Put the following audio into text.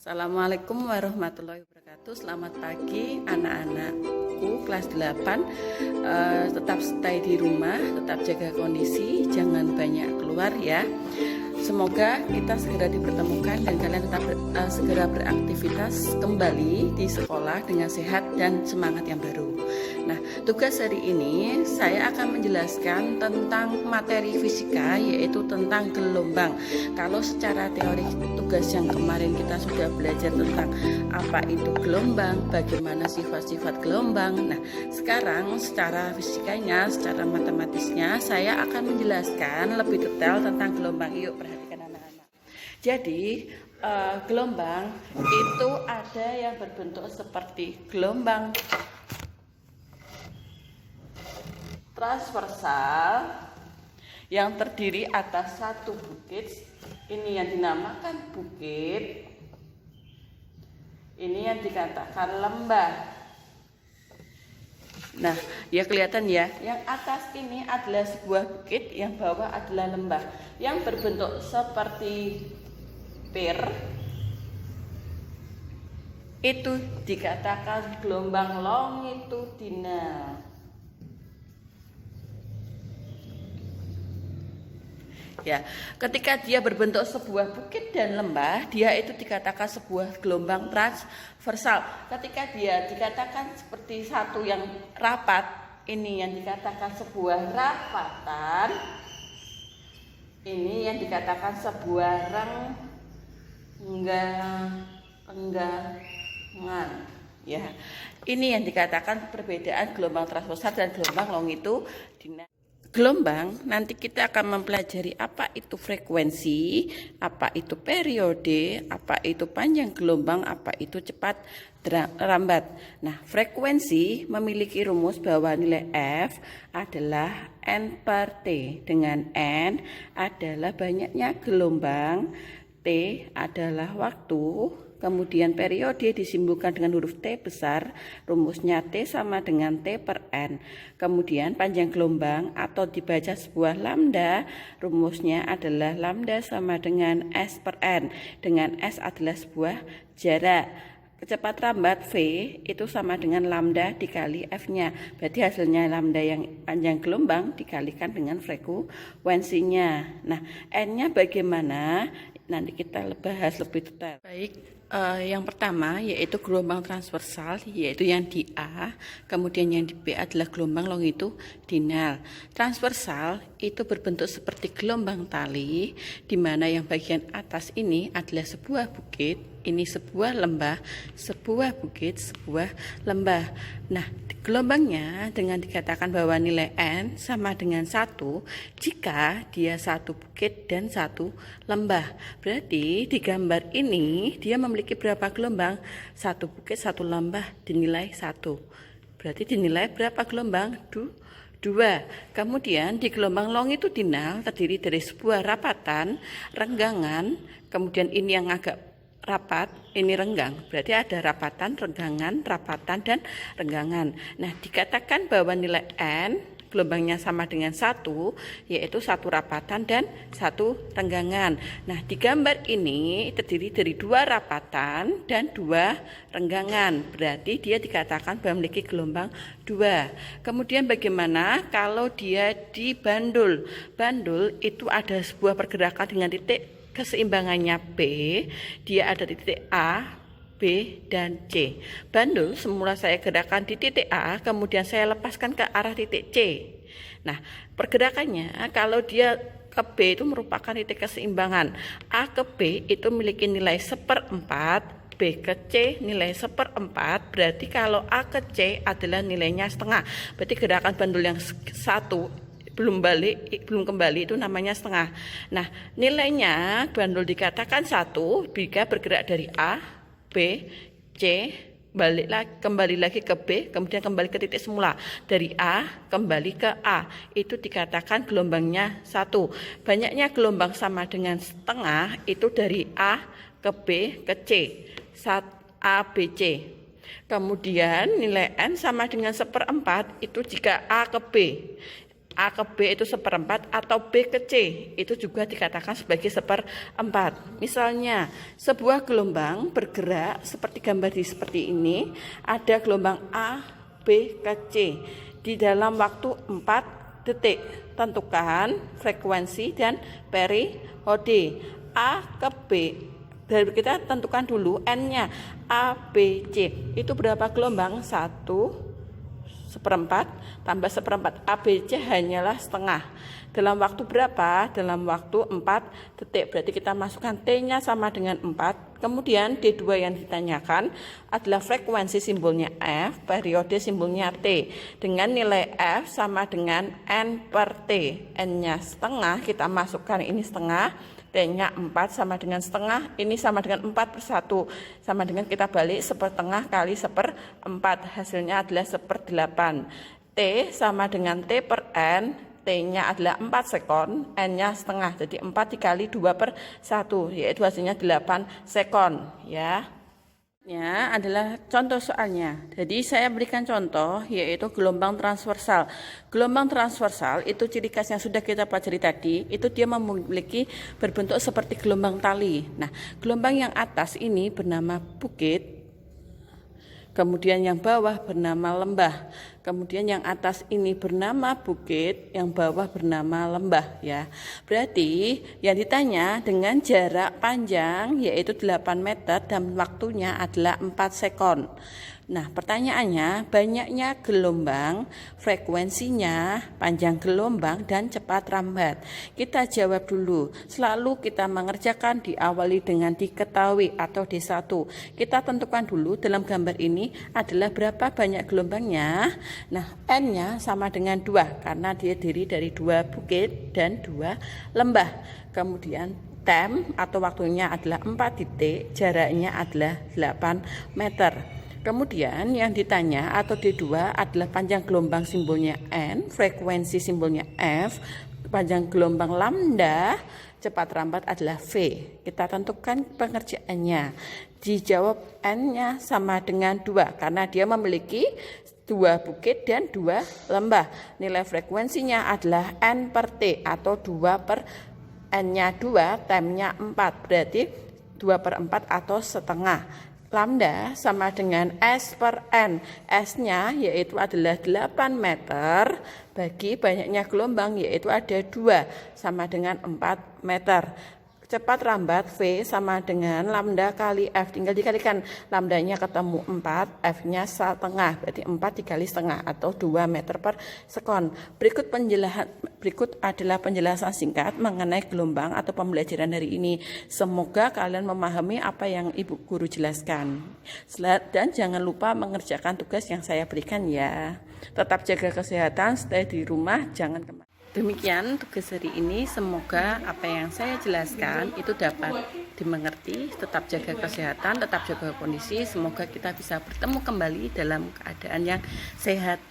Assalamualaikum warahmatullahi wabarakatuh. Selamat pagi anak-anakku kelas 8. Tetap stay di rumah, tetap jaga kondisi, jangan banyak keluar ya. Semoga kita segera dipertemukan dan kalian tetap segera beraktivitas kembali di sekolah dengan sehat dan semangat yang baru. Nah, tugas hari ini saya akan menjelaskan tentang materi fisika, yaitu tentang gelombang. Kalau secara teori tugas yang kemarin kita sudah belajar tentang apa itu gelombang, bagaimana sifat-sifat gelombang. Nah, sekarang secara fisikanya, secara matematisnya, saya akan menjelaskan lebih detail tentang gelombang. Yuk, perhatikan anak-anak. Jadi, gelombang itu ada yang berbentuk seperti gelombang transversal yang terdiri atas satu bukit. Ini yang dinamakan bukit, ini yang dikatakan lembah. Nah, ya kelihatan ya, yang atas ini adalah sebuah bukit, yang bawah adalah lembah yang berbentuk seperti pir. Itu dikatakan gelombang longitudinal. Ya, ketika dia berbentuk sebuah bukit dan lembah, dia itu dikatakan sebuah gelombang transversal. Ketika dia dikatakan seperti satu yang rapat, ini yang dikatakan sebuah rapatan. Ini yang dikatakan sebuah renggangan. Ya, ini yang dikatakan perbedaan gelombang transversal dan gelombang longitudinal. Gelombang, nanti kita akan mempelajari apa itu frekuensi, apa itu periode, apa itu panjang gelombang, apa itu cepat lambat. Nah, frekuensi memiliki rumus bahwa nilai F adalah N per T, dengan N adalah banyaknya gelombang, T adalah waktu, kemudian periode disimbolkan dengan huruf T besar, rumusnya T sama dengan T per N. Kemudian panjang gelombang atau dibaca sebuah lambda, rumusnya adalah lambda sama dengan S per N, dengan S adalah sebuah jarak. Kecepatan lambat V itu sama dengan lambda dikali F-nya. Berarti hasilnya lambda yang panjang gelombang dikalikan dengan frekuensinya. Nah, N-nya bagaimana? Nanti kita bahas lebih detail. Baik, yang pertama yaitu gelombang transversal, yaitu yang di A, kemudian yang di B adalah gelombang longitudinal. Transversal itu berbentuk seperti gelombang tali, di mana yang bagian atas ini adalah sebuah bukit, ini sebuah lembah, sebuah bukit, sebuah lembah. Nah, gelombangnya dengan dikatakan bahwa nilai N sama dengan 1 jika dia satu bukit dan satu lembah. Berarti di gambar ini dia memiliki berapa gelombang? Satu bukit, satu lembah, dinilai 1. Berarti dinilai berapa gelombang? 2. Kemudian di gelombang longitudinal terdiri dari sebuah rapatan, renggangan, kemudian ini yang agak rapat, ini renggang. Berarti ada rapatan, dan renggangan. Nah, dikatakan bahwa nilai N gelombangnya sama dengan 1, yaitu satu rapatan dan satu renggangan. Nah, di gambar ini terdiri dari 2 rapatan dan 2 renggangan. Berarti dia dikatakan bahwa memiliki gelombang 2. Kemudian bagaimana kalau dia di bandul? Bandul itu ada sebuah pergerakan dengan titik keseimbangannya P, dia ada di titik A, B, dan C. Bandul semula saya gerakan di titik A, kemudian saya lepaskan ke arah titik C. Nah, pergerakannya kalau dia ke B itu merupakan titik keseimbangan. A ke B itu memiliki nilai 1/4, B ke C nilai 1/4, berarti kalau A ke C adalah nilainya setengah. Berarti gerakan bandul yang satu belum kembali itu namanya setengah. Nah, nilainya bandul dikatakan 1 jika bergerak dari A, B, C, kembali lagi ke B, kemudian kembali ke titik semula. Dari A kembali ke A, itu dikatakan gelombangnya 1. Banyaknya gelombang sama dengan setengah itu dari A ke B ke C, A, B, C. Kemudian nilai N sama dengan 1/4 itu jika A ke B. A ke B itu seperempat atau B ke C itu juga dikatakan sebagai seperempat. Misalnya sebuah gelombang bergerak seperti gambar seperti ini, ada gelombang A, B ke C di dalam waktu 4 detik. Tentukan frekuensi dan periode. A ke B, dari kita tentukan dulu N-nya. A, B, C itu berapa gelombang? 1 seperempat tambah seperempat. A, B, C hanyalah setengah. Dalam waktu berapa? Dalam waktu 4 detik. Berarti kita masukkan T-nya sama dengan 4. Kemudian D2 yang ditanyakan adalah frekuensi, simbolnya F, periode simbolnya T. Dengan nilai F sama dengan N per T. N-nya setengah, kita masukkan ini setengah. T-nya 4 sama dengan setengah, ini sama dengan 4/1, sama dengan kita balik sepertengah kali seperempat, hasilnya adalah 1/8. T sama dengan T per N, T-nya adalah 4 sekon, N-nya setengah, jadi 4 dikali 2/1, yaitu hasilnya 8 sekon, ya. Ya, adalah contoh soalnya. Jadi saya berikan contoh yaitu gelombang transversal. Gelombang transversal itu ciri khas yang sudah kita pelajari tadi, itu dia memiliki berbentuk seperti gelombang tali. Nah, gelombang yang atas ini bernama bukit, kemudian yang bawah bernama lembah. Kemudian yang atas ini bernama bukit, yang bawah bernama lembah, ya. Berarti yang ditanya dengan jarak panjang yaitu 8 meter dan waktunya adalah 4 sekon. Nah, pertanyaannya banyaknya gelombang, frekuensinya, panjang gelombang, dan cepat rambat. Kita jawab dulu. Selalu kita mengerjakan diawali dengan diketahui atau D1. Kita tentukan dulu dalam gambar ini adalah berapa banyak gelombangnya. Nah, N-nya sama dengan 2 karena dia terdiri dari 2 bukit dan 2 lembah. Kemudian time atau waktunya adalah 4 detik, jaraknya adalah 8 meter. Kemudian yang ditanya atau D2 adalah panjang gelombang simbolnya N, frekuensi simbolnya F, panjang gelombang lambda, cepat rambat adalah V. Kita tentukan pengerjaannya. Dijawab N-nya sama dengan 2 karena dia memiliki 2 bukit dan 2 lembah. Nilai frekuensinya adalah N per T atau 2 per N-nya 2, time-nya 4. Berarti 2/4 atau setengah. Lambda sama dengan S per N. S-nya yaitu adalah 8 meter bagi banyaknya gelombang yaitu ada 2 sama dengan 4 meter. Cepat rambat V sama dengan lambda kali F. Tinggal dikalikan, lambdanya ketemu 4, F-nya setengah, berarti 4 dikali setengah atau 2 meter per sekon. Berikut adalah penjelasan singkat mengenai gelombang atau pembelajaran hari ini. Semoga kalian memahami apa yang Ibu Guru jelaskan. Dan jangan lupa mengerjakan tugas yang saya berikan ya. Tetap jaga kesehatan, stay di rumah, jangan kemana. Demikian tugas hari ini, semoga apa yang saya jelaskan itu dapat dimengerti. Tetap jaga kesehatan, tetap jaga kondisi, semoga kita bisa bertemu kembali dalam keadaan yang sehat.